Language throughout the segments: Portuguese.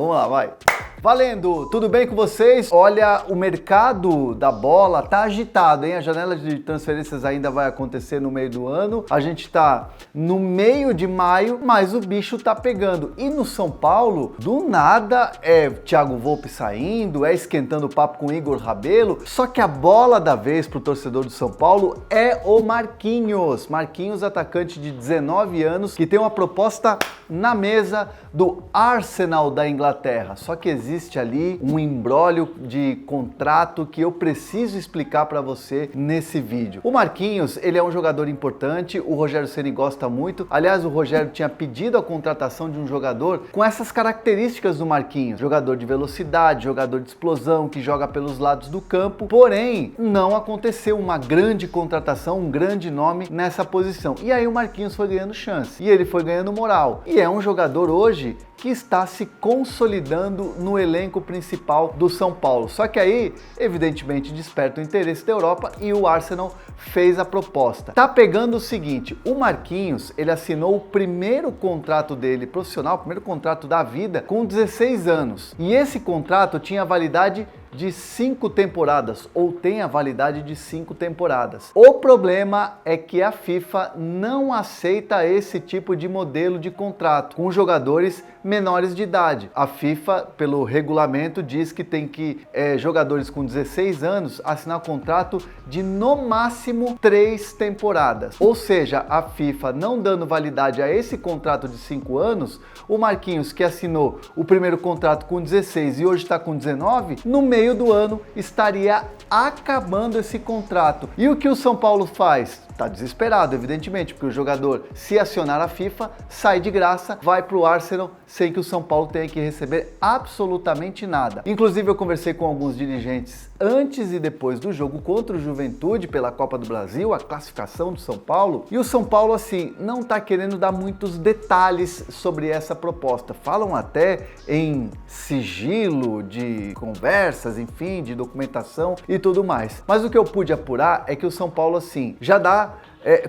vamos lá, vai. Valendo! Tudo bem com vocês? Olha, o mercado da bola tá agitado, hein? A janela de transferências ainda vai acontecer no meio do ano. A gente tá no meio de maio, mas o bicho tá pegando. E no São Paulo, do nada, é Thiago Volpi saindo, é esquentando o papo com Igor Rabelo. Só que a bola da vez pro torcedor do São Paulo é o Marquinhos. Marquinhos, atacante de 19 anos, que tem uma proposta na mesa do Arsenal da Inglaterra. Só que existe ali um imbróglio de contrato que eu preciso explicar para você nesse vídeo. O Marquinhos, ele é um jogador importante, o Rogério Ceni gosta muito. Aliás, o Rogério tinha pedido a contratação de um jogador com essas características do Marquinhos. Jogador de velocidade, jogador de explosão, que joga pelos lados do campo. Porém, não aconteceu uma grande contratação, um grande nome nessa posição. E aí o Marquinhos foi ganhando chance. E ele foi ganhando moral. E é um jogador hoje que está se consolidando no elenco principal do São Paulo. Só que aí, evidentemente, desperta o interesse da Europa e o Arsenal fez a proposta. Tá pegando o seguinte, o Marquinhos, ele assinou o primeiro contrato dele profissional, o primeiro contrato da vida, com 16 anos. E esse contrato tinha validade de 5 temporadas, ou tem a validade de 5 temporadas. O problema é que a FIFA não aceita esse tipo de modelo de contrato com jogadores menores de idade. A FIFA, pelo regulamento, diz que tem que jogadores com 16 anos assinar contrato de no máximo 3 temporadas. Ou seja, a FIFA não dando validade a esse contrato de 5 anos, o Marquinhos, que assinou o primeiro contrato com 16 e hoje está com 19, no meio do ano estaria acabando esse contrato. E o que o São Paulo faz? Tá desesperado, evidentemente, porque o jogador, se acionar a FIFA, sai de graça, vai para o Arsenal sem que o São Paulo tenha que receber absolutamente nada. Inclusive, eu conversei com alguns dirigentes antes e depois do jogo contra o Juventude pela Copa do Brasil, a classificação do São Paulo, e o São Paulo, assim, não tá querendo dar muitos detalhes sobre essa proposta. Falam até em sigilo de conversas, enfim, de documentação e tudo mais. Mas o que eu pude apurar é que o São Paulo, assim, já dá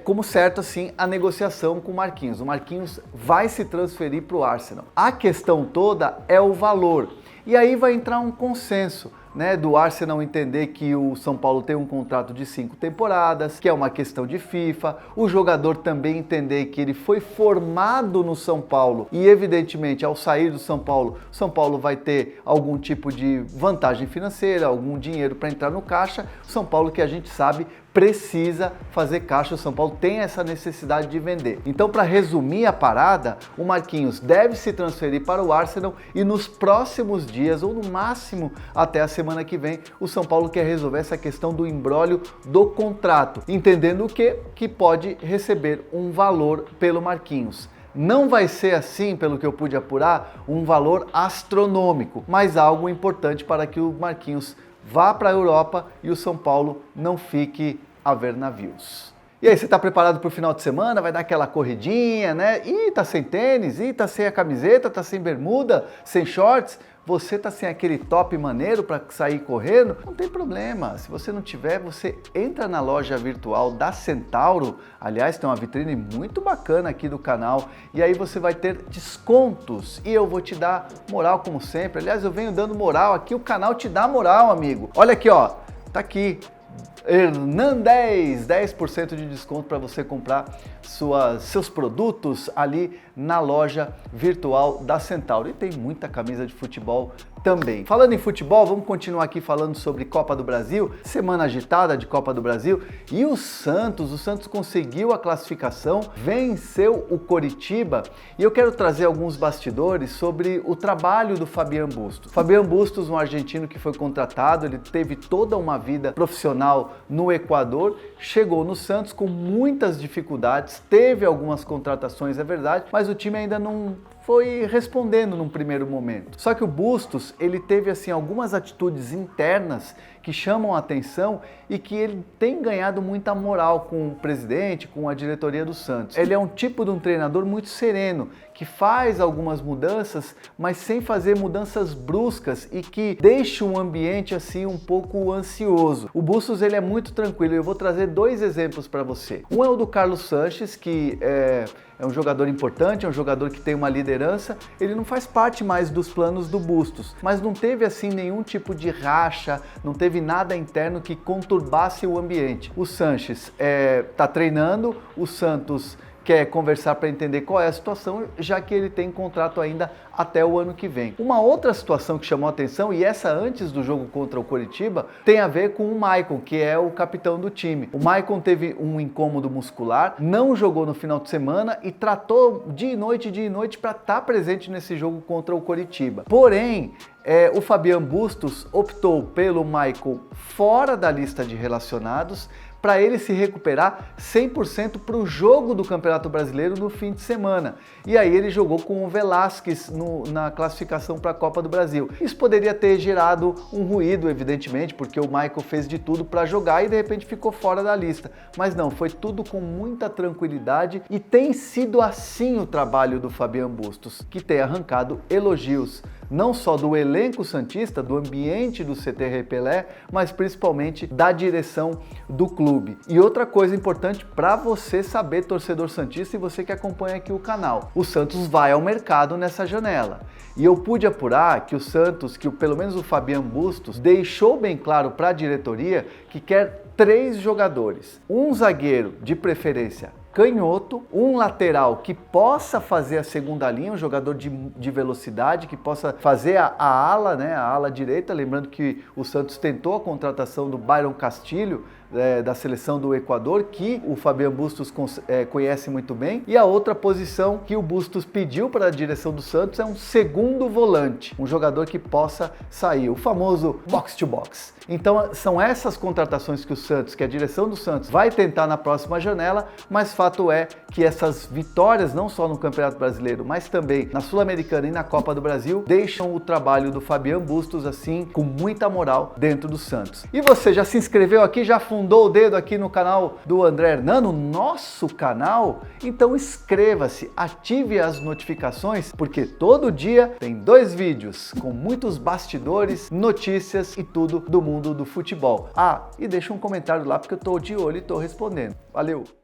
como certo assim a negociação com o Marquinhos. O Marquinhos vai se transferir para o Arsenal. A questão toda é o valor. E aí vai entrar um consenso, né, do Arsenal entender que o São Paulo tem um contrato de 5 temporadas, que é uma questão de FIFA, o jogador também entender que ele foi formado no São Paulo e evidentemente ao sair do São Paulo vai ter algum tipo de vantagem financeira, algum dinheiro para entrar no caixa. O São Paulo, que a gente sabe, precisa fazer caixa, o São Paulo tem essa necessidade de vender. Então, para resumir a parada, o Marquinhos deve se transferir para o Arsenal e nos próximos dias, ou no máximo até a semana que vem, o São Paulo quer resolver essa questão do imbróglio do contrato, entendendo o que pode receber um valor pelo Marquinhos. Não vai ser assim, pelo que eu pude apurar, um valor astronômico, mas algo importante para que o Marquinhos vá para a Europa e o São Paulo não fique a ver navios. E aí, você está preparado para o final de semana? Vai dar aquela corridinha, né? Ih, tá sem tênis, ih, tá sem a camiseta, tá sem bermuda, sem shorts. Você tá sem aquele top maneiro para sair correndo? Não tem problema. Se você não tiver, você entra na loja virtual da Centauro. Aliás, tem uma vitrine muito bacana aqui do canal. E aí você vai ter descontos. E eu vou te dar moral como sempre. Aliás, eu venho dando moral aqui. O canal te dá moral, amigo. Olha aqui, ó. Tá aqui. Hernandez, 10% de desconto para você comprar seus produtos ali na loja virtual da Centauro. E tem muita camisa de futebol também. Falando em futebol, vamos continuar aqui falando sobre Copa do Brasil, semana agitada de Copa do Brasil, e o Santos conseguiu a classificação, venceu o Coritiba, e eu quero trazer alguns bastidores sobre o trabalho do Fabián Bustos. Fabián Bustos, um argentino que foi contratado, ele teve toda uma vida profissional no Equador, chegou no Santos com muitas dificuldades, teve algumas contratações, é verdade, mas o time ainda não foi respondendo num primeiro momento. Só que o Bustos, ele teve assim algumas atitudes internas que chamam a atenção e que ele tem ganhado muita moral com o presidente, com a diretoria do Santos. Ele é um tipo de um treinador muito sereno, que faz algumas mudanças, mas sem fazer mudanças bruscas e que deixa um ambiente assim um pouco ansioso. O Bustos ele é muito tranquilo. Eu vou trazer dois exemplos para você. Um é o do Carlos Sanches, que é um jogador importante, é um jogador que tem uma liderança. Ele não faz parte mais dos planos do Bustos, mas não teve assim nenhum tipo de racha, não teve nada interno que conturbasse o ambiente. O Sanches tá treinando, o Santos quer conversar para entender qual é a situação, já que ele tem contrato ainda até o ano que vem. Uma outra situação que chamou a atenção, e essa antes do jogo contra o Coritiba, tem a ver com o Maicon, que é o capitão do time. O Maicon teve um incômodo muscular, não jogou no final de semana e tratou dia e noite para estar presente nesse jogo contra o Coritiba. Porém, o Fabian Bustos optou pelo Maicon fora da lista de relacionados, para ele se recuperar 100% para o jogo do Campeonato Brasileiro no fim de semana. E aí ele jogou com o Velasquez na classificação para a Copa do Brasil. Isso poderia ter gerado um ruído, evidentemente, porque o Michael fez de tudo para jogar e de repente ficou fora da lista. Mas não, foi tudo com muita tranquilidade e tem sido assim o trabalho do Fabian Bustos, que tem arrancado elogios não só do elenco santista, do ambiente do CT Rei Pelé, mas principalmente da direção do clube. E outra coisa importante para você saber, torcedor santista, e você que acompanha aqui o canal, o Santos vai ao mercado nessa janela. E eu pude apurar que o Santos, pelo menos o Fabian Bustos, deixou bem claro para a diretoria que quer 3 jogadores. Um zagueiro, de preferência canhoto, um lateral que possa fazer a segunda linha, um jogador de velocidade, que possa fazer a ala, né, a ala direita. Lembrando que o Santos tentou a contratação do Byron Castilho, da seleção do Equador, que o Fabian Bustos conhece muito bem. E a outra posição que o Bustos pediu para a direção do Santos é um segundo volante, um jogador que possa sair, o famoso box to box. Então são essas contratações que o Santos, que a direção do Santos vai tentar na próxima janela, mas fato é que essas vitórias, não só no Campeonato Brasileiro, mas também na Sul-Americana e na Copa do Brasil, deixam o trabalho do Fabian Bustos assim, com muita moral dentro do Santos. E você já se inscreveu aqui, já fundou o dedo aqui no canal do André Hernan, no nosso canal? Então inscreva-se, ative as notificações, porque todo dia tem 2 vídeos com muitos bastidores, notícias e tudo do mundo do futebol. Ah, e deixa um comentário lá porque eu tô de olho e tô respondendo. Valeu!